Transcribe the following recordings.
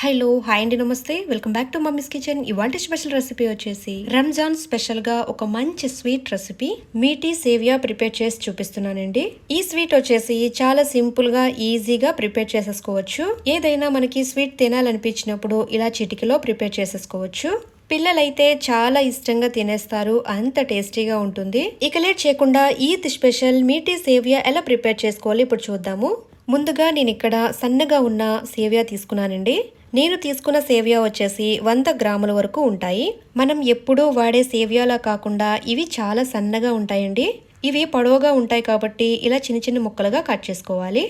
Hello hi అండి, నమస్తే. Welcome back to mummies kitchen. ఇవాళ స్పెషల్ రెసిపీ వచ్చేసి రంజాన్ స్పెషల్ గా ఒక మంచి స్వీట్ రెసిపీ మీటీ సేవియా ప్రిపేర్ చేసి చూపిస్తున్నానండి. ఈ స్వీట్ వచ్చేసి చాలా సింపుల్ గా ఈజీగా ప్రిపేర్ చేసేసుకోవచ్చు. ఏదైనా మనకి స్వీట్ తినాలనిపించినప్పుడు ఇలా చిటికలో ప్రిపేర్ చేసేసుకోవచ్చు. పిల్లలైతే చాలా ఇష్టంగా తినేస్తారు, అంత టేస్టీగా ఉంటుంది. ఇక లేట్ చేయకుండా ఈద్ స్పెషల్ మీటీ సేవియా ఎలా ప్రిపేర్ చేసుకోవాలి ఇప్పుడు చూద్దాము. ముందుగా నేను ఇక్కడ సన్నగా ఉన్న సేవియా తీసుకున్నానండి. నేను తీసుకున్న సేవియా వచ్చేసి 100 గ్రాముల వరకు ఉంటాయి. మనం ఎప్పుడూ వాడే సేవియాలా కాకుండా ఇవి చాలా సన్నగా ఉంటాయండి. ఇవి పొడవుగా ఉంటాయి కాబట్టి ఇలా చిన్న చిన్న ముక్కలుగా కట్ చేసుకోవాలి.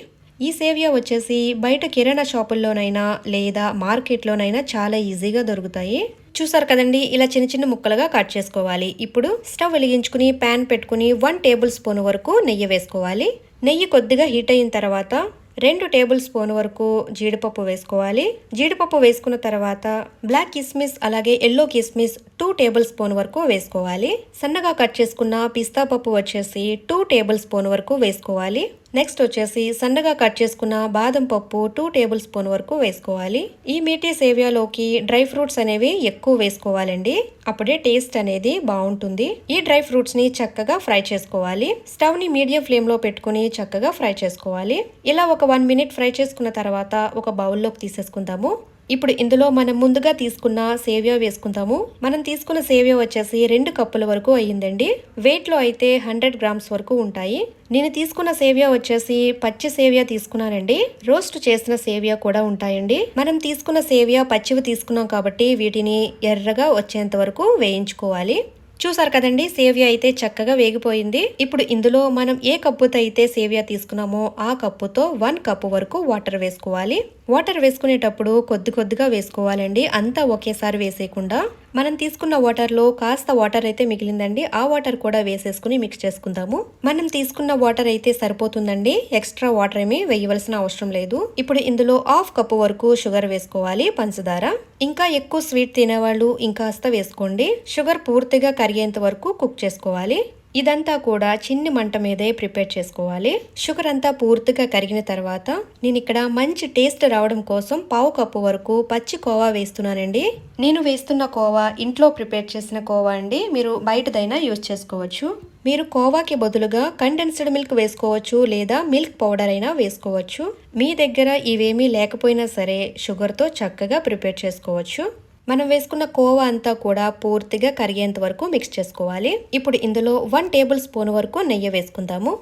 ఈ సేవియా వచ్చేసి బయట కిరాణా షాపుల్లోనైనా లేదా మార్కెట్లోనైనా చాలా ఈజీగా దొరుకుతాయి. చూసారు కదండి, ఇలా చిన్న చిన్న ముక్కలుగా కట్ చేసుకోవాలి. ఇప్పుడు స్టవ్ వెలిగించుకుని ప్యాన్ పెట్టుకుని 1 టేబుల్ స్పూన్ వరకు నెయ్యి వేసుకోవాలి. నెయ్యి కొద్దిగా హీట్ అయిన తర్వాత 2 టేబుల్ స్పూన్ వరకు జీడిపప్పు వేసుకోవాలి. జీడిపప్పు వేసుకున్న తర్వాత బ్లాక్ కిస్మిస్ అలాగే ఎల్లో కిస్మిస్ 2 టేబుల్ స్పూన్ వరకు వేసుకోవాలి. సన్నగా కట్ చేసుకున్న పిస్తా పప్పు వచ్చేసి 2 టేబుల్ స్పూన్ వరకు వేసుకోవాలి. నెక్స్ట్ వచ్చేసి సన్నగా కట్ చేసుకున్న బాదం పప్పు 2 టేబుల్ స్పూన్ వరకు వేసుకోవాలి. ఈ మీఠీ సేవియాలోకి డ్రై ఫ్రూట్స్ అనేవి ఎక్కువ వేసుకోవాలండి, అప్పుడే టేస్ట్ అనేది బాగుంటుంది. ఈ డ్రై ఫ్రూట్స్ ని చక్కగా ఫ్రై చేసుకోవాలి. స్టవ్ ని మీడియం ఫ్లేమ్ లో పెట్టుకుని చక్కగా ఫ్రై చేసుకోవాలి. ఇలా ఒక 1 మినిట్ ఫ్రై చేసుకున్న తర్వాత ఒక బౌల్లోకి తీసేసుకుందాము. ఇప్పుడు ఇందులో మనం ముందుగా తీసుకున్న సేవియా వేసుకుందాము. మనం తీసుకున్న సేవియా వచ్చేసి 2 కప్పుల వరకు అయ్యిందండి. వెయిట్ లో అయితే 100 గ్రామ్స్ వరకు ఉంటాయి. నేను తీసుకున్న సేవియా వచ్చేసి పచ్చి సేవియా తీసుకున్నానండి. రోస్ట్ చేసిన సేవియా కూడా ఉంటాయండి. మనం తీసుకున్న సేవియా పచ్చివి తీసుకున్నాం కాబట్టి వీటిని ఎర్రగా వచ్చేంత వరకు వేయించుకోవాలి. చూసారు కదండి, సేవియా అయితే చక్కగా వేగిపోయింది. ఇప్పుడు ఇందులో మనం ఏ కప్పుతో అయితే సేవియా తీసుకున్నామో ఆ కప్పుతో 1 కప్పు వరకు వాటర్ వేసుకోవాలి. వాటర్ వేసుకునేటప్పుడు కొద్ది కొద్దిగా వేసుకోవాలండి, అంతా ఒకేసారి వేసేయకుండా. మనం తీసుకున్న వాటర్ లో కాస్త వాటర్ అయితే మిగిలిందండి, ఆ వాటర్ కూడా వేసేసుకుని మిక్స్ చేసుకుందాము. మనం తీసుకున్న వాటర్ అయితే సరిపోతుందండి, ఎక్స్ట్రా వాటర్ ఏమీ వేయవలసిన అవసరం లేదు. ఇప్పుడు ఇందులో 1/2 కప్పు వరకు షుగర్ వేసుకోవాలి, పంచదార. ఇంకా ఎక్కువ స్వీట్ తినేవాళ్ళు ఇంకాస్త వేసుకోండి. షుగర్ పూర్తిగా కరిగేంత వరకు కుక్ చేసుకోవాలి. ఇదంతా కూడా చిన్ని మంట మీదే ప్రిపేర్ చేసుకోవాలి. షుగర్ అంతా పూర్తిగా కరిగిన తర్వాత నేను ఇక్కడ మంచి టేస్ట్ రావడం కోసం 1/2 కప్పు వరకు పచ్చి కోవా వేస్తున్నానండి. నేను వేస్తున్న కోవా ఇంట్లో ప్రిపేర్ చేసిన కోవా అండి, మీరు బయటదైనా యూజ్ చేసుకోవచ్చు. మీరు కోవాకి బదులుగా కండెన్స్డ్ మిల్క్ వేసుకోవచ్చు లేదా మిల్క్ పౌడర్ అయినా వేసుకోవచ్చు. మీ దగ్గర ఇవేమీ లేకపోయినా సరే షుగర్తో చక్కగా ప్రిపేర్ చేసుకోవచ్చు. మనం వేసుకున్న కోవా అంతా కూడా పూర్తిగా కరిగేంత వరకు మిక్స్ చేసుకోవాలి. ఇప్పుడు ఇందులో 1 టేబుల్ స్పూన్ వరకు నెయ్యి వేసుకుందాము.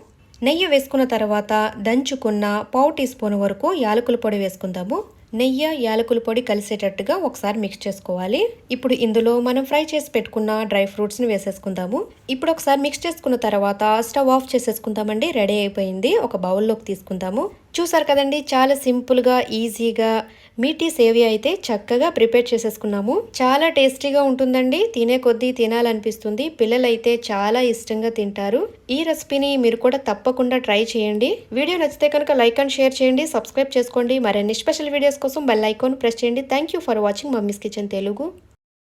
నెయ్యి వేసుకున్న తర్వాత దంచుకున్న 1/2 టీ స్పూన్ వరకు యాలకుల పొడి వేసుకుందాము. నెయ్యి యాలకుల పొడి కలిసేటట్టుగా ఒకసారి మిక్స్ చేసుకోవాలి. ఇప్పుడు ఇందులో మనం ఫ్రై చేసి పెట్టుకున్న డ్రై ఫ్రూట్స్ ని వేసేసుకుందాము. ఇప్పుడు ఒకసారి మిక్స్ చేసుకున్న తర్వాత స్టవ్ ఆఫ్ చేసేసుకుందామండి. రెడీ అయిపోయింది. ఒక బౌల్లోకి తీసుకుందాము. చూసారు కదండి, చాలా సింపుల్ గా ఈజీగా మీఠీ సేవియా అయితే చక్కగా ప్రిపేర్ చేసేసుకున్నాము. చాలా టేస్టీగా ఉంటుందండి, తినే కొద్దీ తినాలనిపిస్తుంది. పిల్లలైతే చాలా ఇష్టంగా తింటారు. ఈ రెసిపీని మీరు కూడా తప్పకుండా ట్రై చేయండి. వీడియో నచ్చితే కనుక లైక్ అండ్ షేర్ చేయండి, సబ్స్క్రైబ్ చేసుకోండి. మరిన్ని స్పెషల్ వీడియోస్ కోసం బెల్ ఐకాన్ ప్రెస్ చేయండి. Thank you for watching mummies kitchen Telugu.